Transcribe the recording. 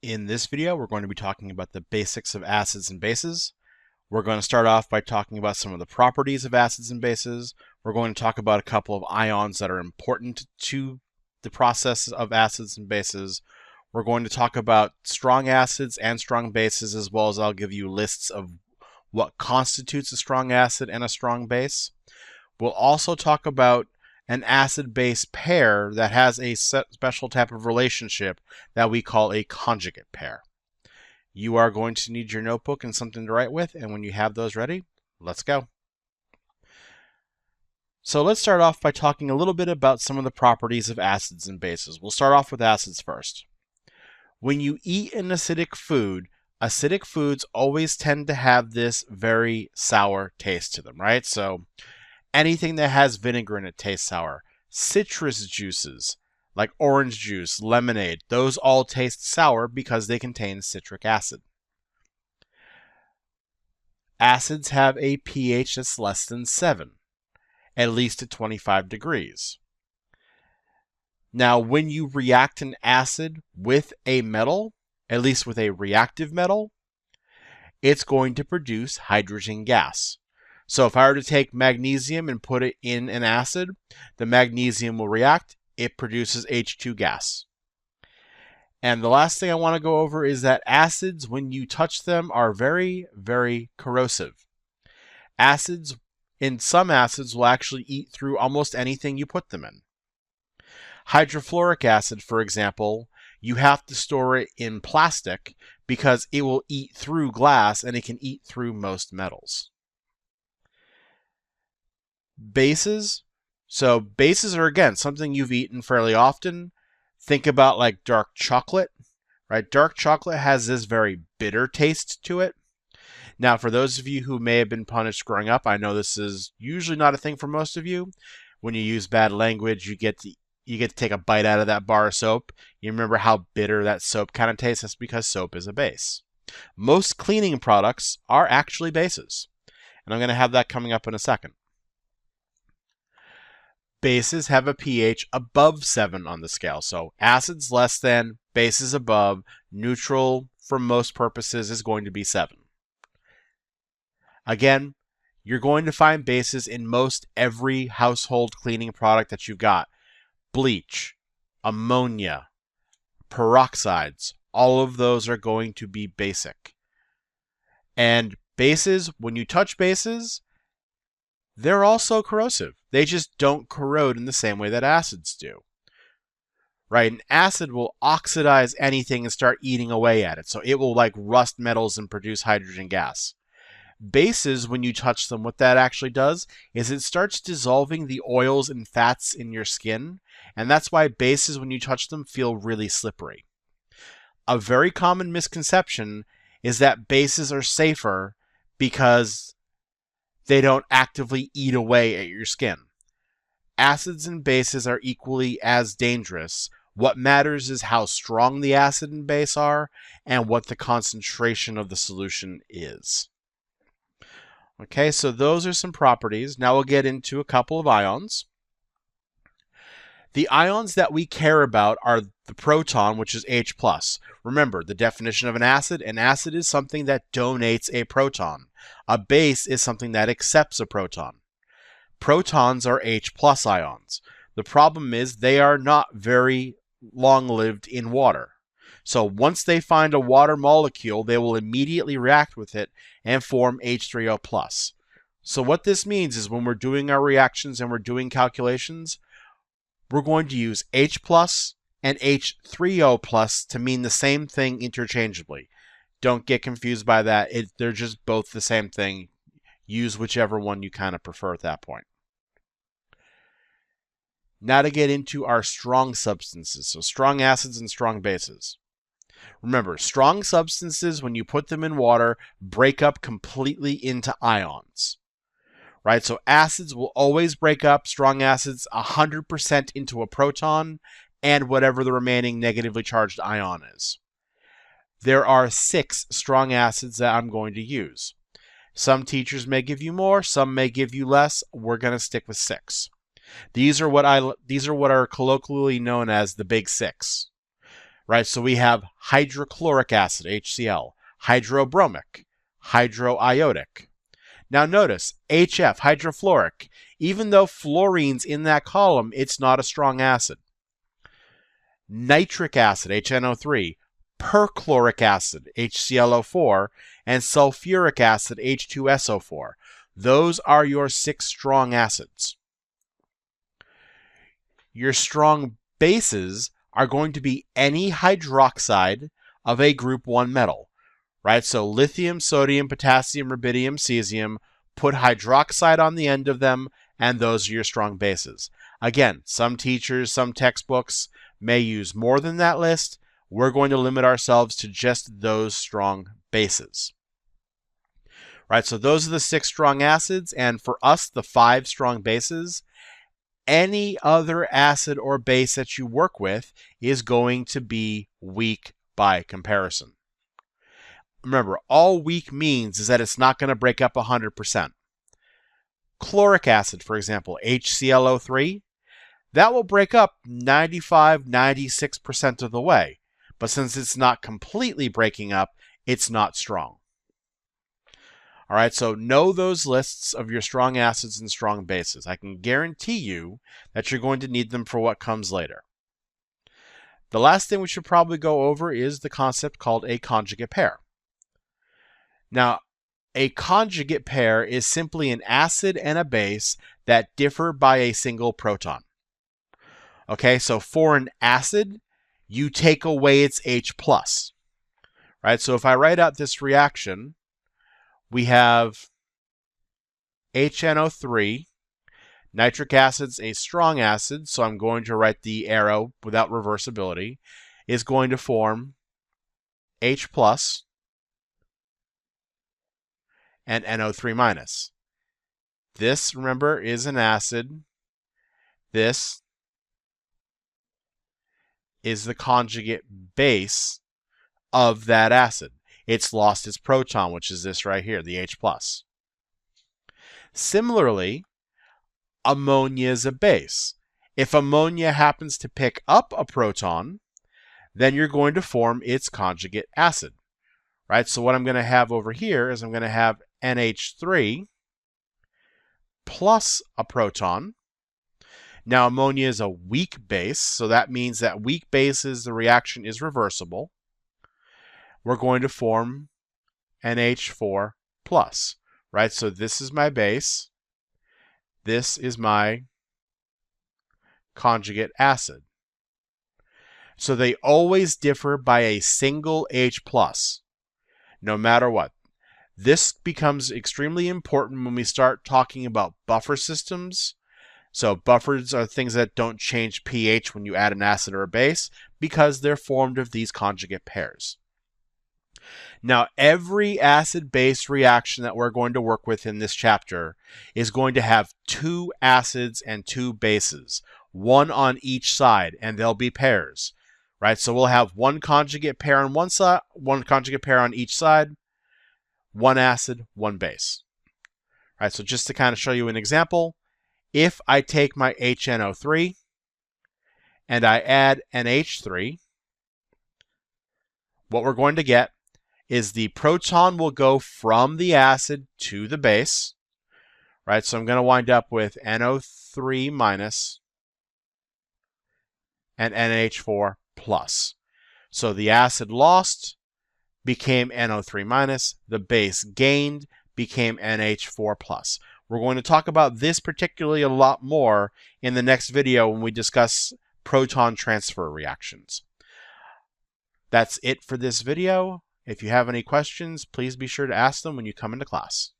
In this video, we're going to be talking about the basics of acids and bases. We're going to start off by talking about some of the properties of acids and bases. We're going to talk about a couple of ions that are important to the process of acids and bases. We're going to talk about strong acids and strong bases, as well as I'll give you lists of what constitutes a strong acid and a strong base. We'll also talk about an acid-base pair that has a special type of relationship that we call a conjugate pair. You are going to need your notebook and something to write with, and when you have those ready, let's go. So let's start off by talking a little bit about some of the properties of acids and bases. We'll start off with acids first. When you eat an acidic foods always tend to have this very sour taste to them, right? So anything that has vinegar in it tastes sour. Citrus juices, like orange juice, lemonade, those all taste sour because they contain citric acid. Acids have a pH that's less than 7, at least at 25 degrees. Now, when you react an acid with a metal, at least with a reactive metal, it's going to produce hydrogen gas. So if I were to take magnesium and put it in an acid, the magnesium will react. It produces H2 gas. And the last thing I want to go over is that acids, when you touch them, are very, very corrosive. Some acids will actually eat through almost anything you put them in. Hydrofluoric acid, for example, you have to store it in plastic because it will eat through glass and it can eat through most metals. Bases. So bases are, again, something you've eaten fairly often. Think about like dark chocolate, right? Dark chocolate has this very bitter taste to it. Now, for those of you who may have been punished growing up, I know this is usually not a thing for most of you. When you use bad language, you get to take a bite out of that bar of soap. You remember how bitter that soap kind of tastes? That's because soap is a base. Most cleaning products are actually bases. And I'm going to have that coming up in a second. Bases have a pH above 7 on the scale. So acids less than, bases above, neutral for most purposes is going to be 7. Again, you're going to find bases in most every household cleaning product that you've got. Bleach, ammonia, peroxides, all of those are going to be basic. And bases, when you touch bases, they're also corrosive. They just don't corrode in the same way that acids do. Right? An acid will oxidize anything and start eating away at it. So it will like rust metals and produce hydrogen gas. Bases, when you touch them, what that actually does is it starts dissolving the oils and fats in your skin. And that's why bases, when you touch them, feel really slippery. A very common misconception is that bases are safer because they don't actively eat away at your skin. Acids and bases are equally as dangerous. What matters is how strong the acid and base are and what the concentration of the solution is. Okay, so those are some properties. Now we'll get into a couple of ions. The ions that we care about are the proton, which is H+. Remember, the definition of an acid is something that donates a proton. A base is something that accepts a proton. Protons are H+ ions. The problem is they are not very long-lived in water. So once they find a water molecule, they will immediately react with it and form H3O+. So what this means is when we're doing our reactions and we're doing calculations, we're going to use H+ and H3O+ to mean the same thing interchangeably. Don't get confused by that. They're just both the same thing. Use whichever one you kind of prefer at that point. Now to get into our strong substances, so strong acids and strong bases. Remember, strong substances, when you put them in water, break up completely into ions. Right? So acids will always break up, strong acids, 100% into a proton and whatever the remaining negatively charged ion is. There are 6 strong acids that I'm going to use. Some teachers may give you more, some may give you less. We're going to stick with 6. These are what are colloquially known as the big 6. right? So we have hydrochloric acid, HCl, hydrobromic, hydroiodic. Now notice, HF, hydrofluoric, even though fluorine's in that column, it's not a strong acid. Nitric acid, HNO3, perchloric acid, HClO4, and sulfuric acid, H2SO4. Those are your 6 strong acids. Your strong bases are going to be any hydroxide of a group 1 metal, right? So lithium, sodium, potassium, rubidium, cesium, put hydroxide on the end of them, and those are your strong bases. Again, some teachers, some textbooks may use more than that list. We're going to limit ourselves to just those strong bases. Right, so those are the 6 strong acids, and for us, the 5 strong bases. Any other acid or base that you work with is going to be weak by comparison. Remember, all weak means is that it's not going to break up 100%. Chloric acid, for example, HClO3, that will break up 95-96% of the way. But since it's not completely breaking up, it's not strong. All right, so know those lists of your strong acids and strong bases. I can guarantee you that you're going to need them for what comes later. The last thing we should probably go over is the concept called a conjugate pair. Now, a conjugate pair is simply an acid and a base that differ by a single proton. Okay, so for an acid, you take away its H+. Right, so if I write out this reaction, we have HNO3, nitric acid's a strong acid, so I'm going to write the arrow without reversibility, is going to form H+, and NO3-. This, remember, is an acid. This is the conjugate base of that acid. It's lost its proton, which is this right here, the H+. Similarly, ammonia is a base. If ammonia happens to pick up a proton, then you're going to form its conjugate acid. Right? So what I'm going to have over here is I'm going to have NH3 plus a proton. Now ammonia is a weak base, so that means that weak bases, the reaction is reversible. We're going to form NH4 plus, right? So this is my base. This is my conjugate acid. So they always differ by a single H+, no matter what. This becomes extremely important when we start talking about buffer systems. So buffers are things that don't change pH when you add an acid or a base because they're formed of these conjugate pairs. Now, every acid-base reaction that we're going to work with in this chapter is going to have 2 acids and 2 bases, one on each side, and they'll be pairs, right? So we'll have one conjugate pair on one side, one conjugate pair on each side, one acid, one base. All right, so just to kind of show you an example, if I take my HNO3 and I add NH3, what we're going to get is the proton will go from the acid to the base, right? So I'm going to wind up with NO3- and NH4+. So the acid lost became NO3-, the base gained became NH4+. We're going to talk about this particularly a lot more in the next video when we discuss proton transfer reactions. That's it for this video. If you have any questions, please be sure to ask them when you come into class.